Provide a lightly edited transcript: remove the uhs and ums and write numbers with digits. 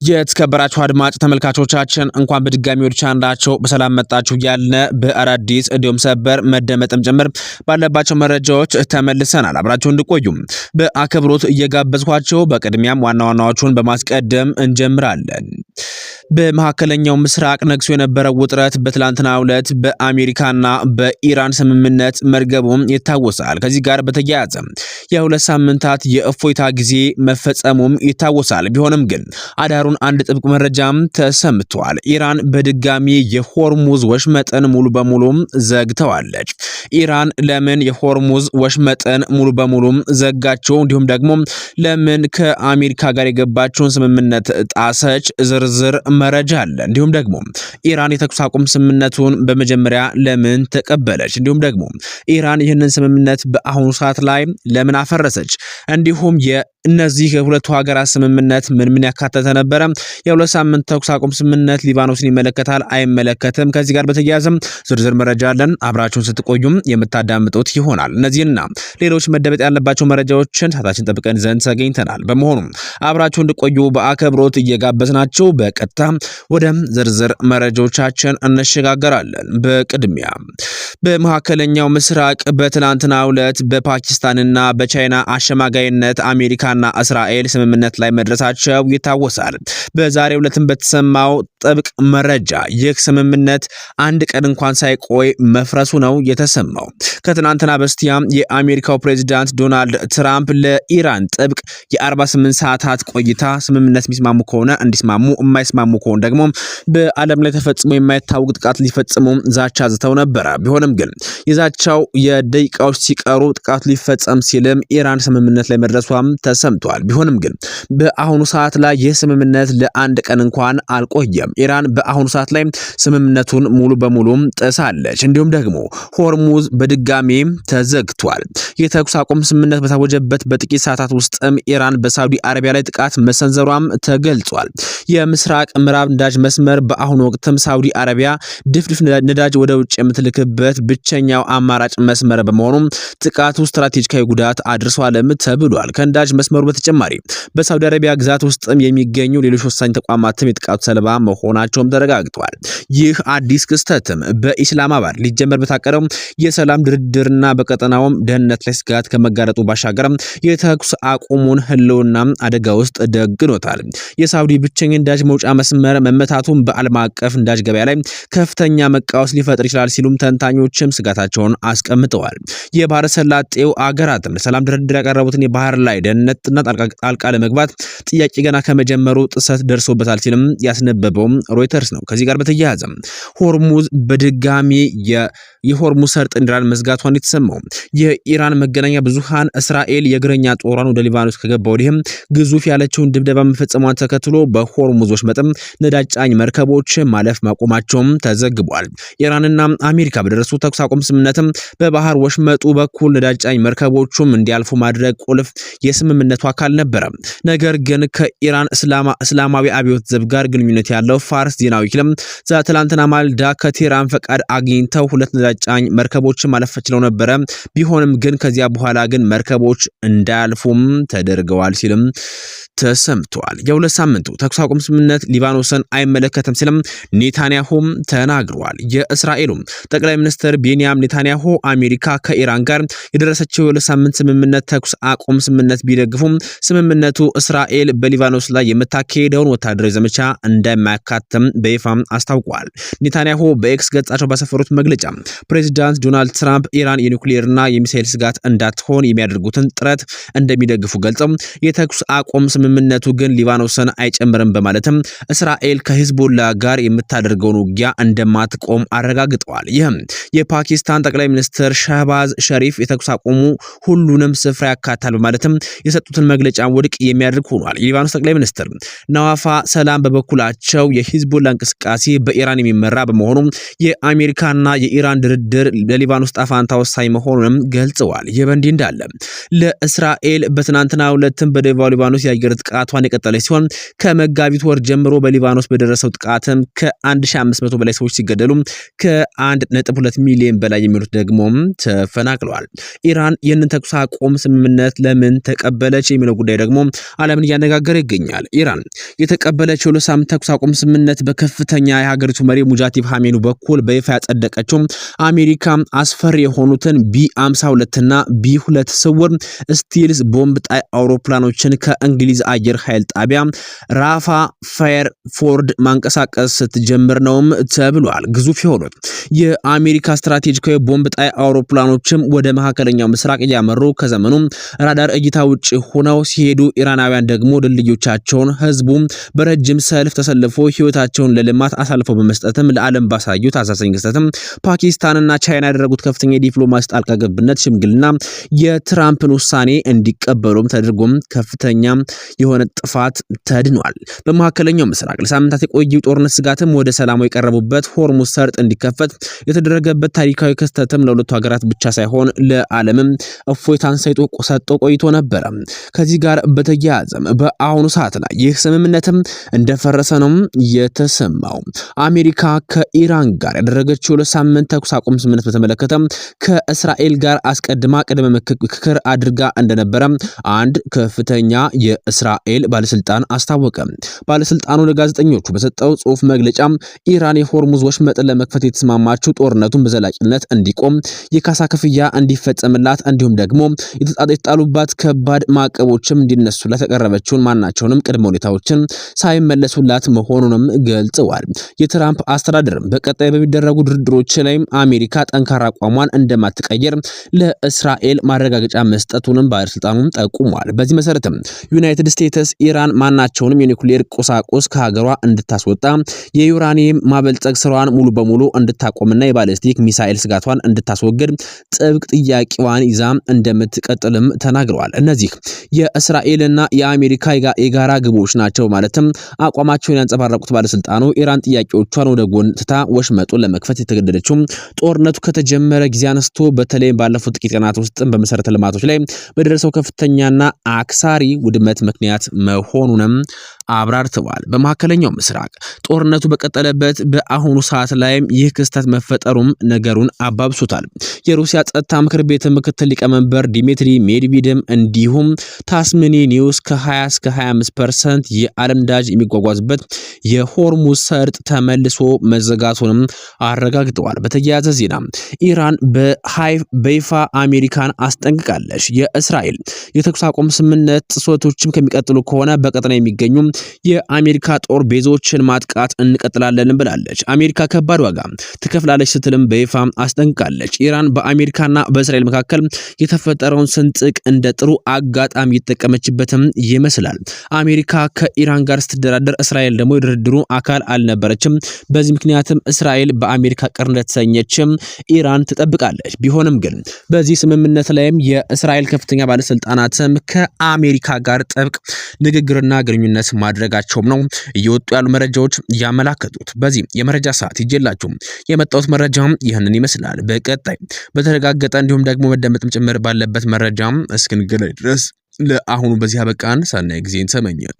የተከበራችሁ አድማጭ ተመልካቾቻችን እንኳን በድጋሚ ወደ ቻናላችን በሰላም መጣችሁ ያልነ በአዳዲስ እንዲሁም ሰበር መደመጥም ጭምር ባለባቸው መረጃዎች ተመልሰናል። አብራችሁ እንድቆዩ በአክብሮት እየጋበዝኳችሁ በቅድሚያም ዋና ዋናዎቹን በማስቀደም እንጀምራለን። በመካከለኛው ምስራቅ ነግሶ የነበረው ውጥረት በትላንትናው ዕለት በአሜሪካና በኢራን ስምምነት መርገቡም ይታወሳል። ከዚህ ጋር በተያያዘ የሁለት ሳምንታት የእፎይታ ጊዜ መፈጸሙም ይታወሳል። ቢሆንም ግን አዳሩን አንድ ጥብቅ መረጃም ተሰምቷል። ኢራን በድጋሚ የሆርሙዝ ወሽመጥን ሙሉ በሙሉ ዘግተዋለች። ኢራን ለምን የሆርሙዝ ወሽመጥን ሙሉ በሙሉ ዘጋቸው? እንዲሁም ደግሞ ለምን ከአሜሪካ ጋር የገባቸውን ስምምነት ጣሰች? ዝርዝር መረጃ አለ። እንዲሁም ደግሞ ኢራን የተኩስ አቁም ስምምነቱን በመጀመሪያ ለምን ተቀበለች? እንዲሁም ደግሞ ኢራን ይህንን ስምምነት በአሁኑ ሰዓት ላይ ለምን አፈረሰች? እንዲሁም እነዚህ የሁለቱ ሀገራት ስምምነት ምን ያካተተ ነበረ? የሁለት ሳምንት ተኩስ አቁም ስምምነት ሊባኖስን ይመለከታል አይመለከትም? ከዚህ ጋር በተያያዘም ዝርዝር መረጃ አለን። አብራችሁን ስትቆዩም የምታዳምጡት ይሆናል። እነዚህና ሌሎች መደመጥ ያለባቸው መረጃዎችን ሰዓታችን ጠብቀን ዘንድ ተገኝተናል። በመሆኑም አብራችሁን እንድቆዩ በአክብሮት እየጋበዝናችሁ በቀጥታ ወደ ዝርዝር መረጃዎቻችን እንሸጋገራለን። በቅድሚያ በመካከለኛው ምስራቅ በትናንትናው ዕለት በፓኪስታንና በቻይና አሸማጋይነት አሜሪካ እና እስራኤል ስምምነት ላይ መድረሳቸው ይታወሳል። በዛሬው ዕለትም በተሰማው ጥብቅ መረጃ ይህ ስምምነት አንድ ቀን እንኳን ሳይቆይ መፍረሱ ነው የተሰማው። ከትናንትና በስቲያ የአሜሪካው ፕሬዝዳንት ዶናልድ ትራምፕ ለኢራን ጥብቅ የ48 ሰዓታት ቆይታ ስምምነት የሚስማሙ ከሆነ እንዲስማሙ፣ የማይስማሙ ከሆነ ደግሞ በዓለም ላይ ተፈጽሞ የማይታወቅ ጥቃት ሊፈጽሙ ዛቻ ዝተው ነበረ። ቢሆንም ግን የዛቻው የደቂቃዎች ሲቀሩ ጥቃቱ ሊፈጸም ሲልም ኢራን ስምምነት ላይ መድረሷም ተሰምቷል። ቢሆንም ግን በአሁኑ ሰዓት ላይ ይህ ስምምነት ለአንድ ቀን እንኳን አልቆየም። ኢራን በአሁኑ ሰዓት ላይ ስምምነቱን ሙሉ በሙሉ ጥሳለች። እንዲሁም ደግሞ ሆርሙዝ በድጋሚ ተዘግቷል። የተኩስ አቁም ስምምነት በታወጀበት በጥቂት ሰዓታት ውስጥም ኢራን በሳውዲ አረቢያ ላይ ጥቃት መሰንዘሯም ተገልጿል። የምስራቅ ምዕራብ ነዳጅ መስመር በአሁኑ ወቅትም ሳውዲ አረቢያ ድፍድፍ ነዳጅ ወደ ውጭ የምትልክበት ብቸኛው አማራጭ መስመር በመሆኑ ጥቃቱ ስትራቴጂካዊ ጉዳት አድርሷልም ተብሏል። ከነዳጅ መስመሩ በተጨማሪ በሳውዲ አረቢያ ግዛት ውስጥም የሚገኙ ሌሎች ወሳኝ ተቋማትም የጥቃቱ ሰለባ መሆናቸውም ተረጋግጧል። ይህ አዲስ ክስተትም በኢስላማባድ ሊጀመር በታቀደው የሰላም ድርድርና በቀጠናውም ደህንነት ላይ ስጋት ከመጋረጡ ባሻገር የተኩስ አቁሙን ህልውና አደጋ ውስጥ ደግኖታል። የሳውዲ ብቸኛ ነዳጅ መውጫ መስመር መመታቱን በዓለም አቀፍ ነዳጅ ገበያ ላይ ከፍተኛ መቃወስ ሊፈጥር ይችላል ሲሉም ተንታኞችም ስጋታቸውን አስቀምጠዋል። የባህረ ሰላጤው አገራትም ለሰላም ድርድር ያቀረቡትን የባህር ላይ ደህንነትና ጣልቃ ለመግባት ጥያቄ ገና ከመጀመሩ ጥሰት ደርሶበታል ሲልም ያስነበበው ሮይተርስ ነው። ከዚህ ጋር በተያያዘ ሆርሙዝ በድጋሚ የሆርሙዝ ሰርጥ ኢራን መዝጋቷን የተሰማው የኢራን መገናኛ ብዙሃን እስራኤል የእግረኛ ጦሯን ወደ ሊባኖስ ከገባ ወዲህም ግዙፍ ያለችውን ድብደባ መፈጸሟን ተከትሎ በሆርሙዝ ወሽመጥም ነዳጅ ጫኝ መርከቦች ማለፍ ማቆማቸውም ተዘግቧል። ኢራንና አሜሪካ በደረሱ ተኩስ አቁም ስምምነትም በባህር ወሽመጡ በኩል ነዳጅ ጫኝ መርከቦቹም እንዲያልፉ ማድረግ ቁልፍ የስምምነቱ አካል ነበረ። ነገር ግን ከኢራን እስላማዊ አብዮት ዘብ ጋር ግንኙነት ያለው ፋርስ ዜናዊ ክልም ትላንትና ማልዳ ከቴህራን ፈቃድ አግኝተው ሁለት ነዳጅ ጫኝ መርከቦችን ማለፍ ችለው ነበረ። ቢሆንም ግን ከዚያ በኋላ ግን መርከቦች እንዳያልፉም ተደርገዋል ሲልም ተሰምቷል። የሁለት ሳምንቱ ተኩስ አቁም ስምምነት ሊባኖስን አይመለከትም ሲልም ኔታንያሁም ተናግሯል። የእስራኤሉ ጠቅላይ ሚኒስትር ቤንያሚን ኔታንያሁ አሜሪካ ከኢራን ጋር የደረሰችው የሁለት ሳምንት ስምምነት ተኩስ አቁም ስምምነት ቢደግፉም ስምምነቱ እስራኤል በሊባኖስ ላይ የምታካሄደውን ወታደራዊ ዘመቻ እንደማያካትም በይፋም አስታውቋል። ኔታንያሁ በኤክስ ገጻቸው ባሰፈሩት መግለጫ ፕሬዚዳንት ዶናልድ ትራምፕ ኢራን የኒውክሌርና የሚሳኤል ስጋት እንዳትሆን የሚያደርጉትን ጥረት እንደሚደግፉ ገልጸው የተኩስ አቁም ስምምነቱ ግን ሊባኖስን አይጨምርም በማለትም እስራኤል ከሂዝቦላ ጋር የምታደርገውን ውጊያ እንደማትቆም አረጋግጠዋል። ይህም የፓኪስታን ጠቅላይ ሚኒስትር ሻህባዝ ሸሪፍ የተኩስ አቁሙ ሁሉንም ስፍራ ያካታል በማለትም የሰጡትን መግለጫ ውድቅ የሚያደርግ ሆኗል። የሊባኖስ ጠቅላይ ሚኒስትር ነዋፋ ሰላም በበኩላቸው የሂዝቦላ እንቅስቃሴ በኢራን የሚመራ በመሆኑ የአሜሪካና የኢራን ድርድር ለሊባኖስ ጣፋንታ ወሳኝ መሆኑንም ገልጸዋል። ይህ በእንዲህ እንዳለ ለእስራኤል በትናንትናው ዕለትም በደቡብ ሊባኖስ የአየር ጥቃቷን የቀጠለች ሲሆን ከመጋቢት ከመጋቢት ወር ጀምሮ በሊባኖስ በደረሰው ጥቃትም ከ1500 በላይ ሰዎች ሲገደሉ ከ1.2 ሚሊዮን በላይ የሚሆኑት ደግሞ ተፈናቅለዋል። ኢራን ይህንን ተኩስ አቁም ስምምነት ለምን ተቀበለች የሚለው ጉዳይ ደግሞ ዓለምን እያነጋገረ ይገኛል። ኢራን የተቀበለችው ለሳምንት ተኩስ አቁም ስምምነት በከፍተኛ የሀገሪቱ መሪ ሙጃቲብ ሐሜኒ በኩል በይፋ ያጸደቀችው አሜሪካ አስፈሪ የሆኑትን ቢ52 እና ቢ2 ስውር ስቲልስ ቦምብ ጣይ አውሮፕላኖችን ከእንግሊዝ አየር ኃይል ጣቢያ ራፋ ፋየር ፎርድ ማንቀሳቀስ ስትጀምር ነውም ተብሏል። ግዙፍ የሆኑት የአሜሪካ ስትራቴጂካዊ ቦምብ ጣይ አውሮፕላኖችም ወደ መካከለኛው ምስራቅ እያመሩ ከዘመኑ ራዳር እይታ ውጭ ሆነው ሲሄዱ ኢራናውያን ደግሞ ድልድዮቻቸውን ህዝቡ በረጅም ሰልፍ ተሰልፎ ህይወታቸውን ለልማት አሳልፈው በመስጠትም ለዓለም ባሳዩት አሳዛኝ ክስተትም ፓኪስታንና ቻይና ያደረጉት ከፍተኛ የዲፕሎማሲ ጣልቃ ገብነት ሽምግልና የትራምፕን ውሳኔ እንዲቀበሉም ተደርጎም ከፍተኛ የሆነ ጥፋት ተድኗል። በመካከለኛው ምስራቅ ለሳምንታት የቆየው ጦርነት ስጋትም ወደ ሰላማዊ የቀረቡበት ሆርሙዝ ሰርጥ እንዲከፈት የተደረገበት ታሪካዊ ክስተትም ለሁለቱ ሀገራት ብቻ ሳይሆን ለዓለምም እፎይታን ሰጥቶ ቆይቶ ነበረ። ከዚህ ጋር በተያያዘም በአሁኑ ሰዓት ላይ ይህ ስምምነትም እንደፈረሰ ነው የተሰማው። አሜሪካ ከኢራን ጋር ያደረገችው ለሳምንት ተኩስ አቁም ስምምነት በተመለከተ ከእስራኤል ጋር አስቀድማ ቅድመ ምክክር አድርጋ እንደነበረ አንድ ከፍተኛ የእስራኤል ባለስልጣን አስታወቀ። ባለስልጣኑ ለጋዜጠኞቹ በሰጠው ጽሑፍ መግለጫ ኢራን የሆርሙዝ ወሽመጥን ለመክፈት የተስማማችው ጦርነቱን በዘላቂነት እንዲቆም የካሳ ክፍያ እንዲፈጸምላት እንዲሁም ደግሞ የተጣሉባት ከባድ ማዕቀቦችም እንዲነሱላት ያቀረበችውን ማናቸውንም ቅድመ ሁኔታዎችን ሳይመለሱላት መሆኑንም ገልጸዋል። የትራምፕ አስተዳደር በቀጣይ በሚደረጉ ድርድሮች ላይ አሜሪካ ጠንካራ አቋሟን እንደማትቀየር ለእስራኤል ማረጋገጫ መስጠቱንም ባለስልጣኑም ጠቁሟል። በዚህ መሰረትም ዩናይትድ ስቴትስ ኢራን ማናቸውንም የኒውክሌር ቁሳቁስ ከሀገሯ እንድታስወጣ፣ የዩራኒየም ማበልጸግ ስራዋን ሙሉ በሙሉ እንድታቆምና የባሊስቲክ ሚሳኤል ስጋቷን እንድታስወግድ ጥብቅ ጥያቄዋን ይዛ እንደምትቀጥልም ተናግረዋል። እነዚህ የእስራኤልና የአሜሪካ የጋራ ግቦች ናቸው ማለትም አቋማቸውን ያንጸባረቁት ባለስልጣኑ ኢራን ጥያቄዎቿን ወደ ጎን ትታ ወሽመጡን ለመክፈት የተገደደችው ጦርነቱ ከተጀመረ ጊዜ አንስቶ በተለይ ባለፉት ጥቂት ቀናት ውስጥ በመሰረተ ልማቶች ላይ በደረሰው ከፍተኛና አክሳሪ ውድመት ምክንያት መሆኑንም አብራርተዋል። በመካከለኛው ምስራቅ ጦርነቱ በቀጠለበት በአሁኑ ሰዓት ላይ ይህ ክስተት መፈጠሩም ነገሩን አባብሶታል። የሩሲያ ጸጥታ ምክር ቤት ምክትል ሊቀመንበር ዲሚትሪ ሜድቬዴቭ እንዲሁም ታስምኒ ኒውስ ከ20 እስከ 25% የዓለም ነዳጅ የሚጓጓዝበት የሆርሙዝ ሰርጥ ተመልሶ መዘጋቱንም አረጋግጠዋል። በተያያዘ ዜና ኢራን በይፋ አሜሪካን አስጠንቅቃለች። የእስራኤል የተኩስ አቁም ስምምነት ጥሰቶችም ከሚቀጥሉ ከሆነ በቀጠና የሚገኙ የአሜሪካ ጦር ቤዞችን ማጥቃት እንቀጥላለን ብላለች። አሜሪካ ከባድ ዋጋ ትከፍላለች ስትልም በይፋ አስጠንቅቃለች። ኢራን በአሜሪካና በእስራኤል መካከል የተፈጠረውን ስንጥቅ እንደ ጥሩ አጋጣሚ የተጠቀመችበትም ይመስላል። አሜሪካ ከኢራን ጋር ስትደራደር እስራኤል ደግሞ የድርድሩ አካል አልነበረችም። በዚህ ምክንያትም እስራኤል በአሜሪካ ቅር እንደተሰኘችም ኢራን ትጠብቃለች። ቢሆንም ግን በዚህ ስምምነት ላይም የእስራኤል ከፍተኛ ባለስልጣናትም ከአሜሪካ ጋር ጥብቅ ንግግርና ግንኙነት ማድረጋቸውም ነው እየወጡ ያሉ መረጃዎች ያመላከቱት። በዚህ የመረጃ ሰዓት ይጀላችሁ የመጣሁት መረጃ ይህንን ይመስላል። በቀጣይ በተረጋገጠ እንዲሁም ደግሞ መደመጥም ጭምር ባለበት መረጃም እስክንገናኝ ድረስ ለአሁኑ በዚህ አበቃን። ሰናይ ጊዜን ተመኘን።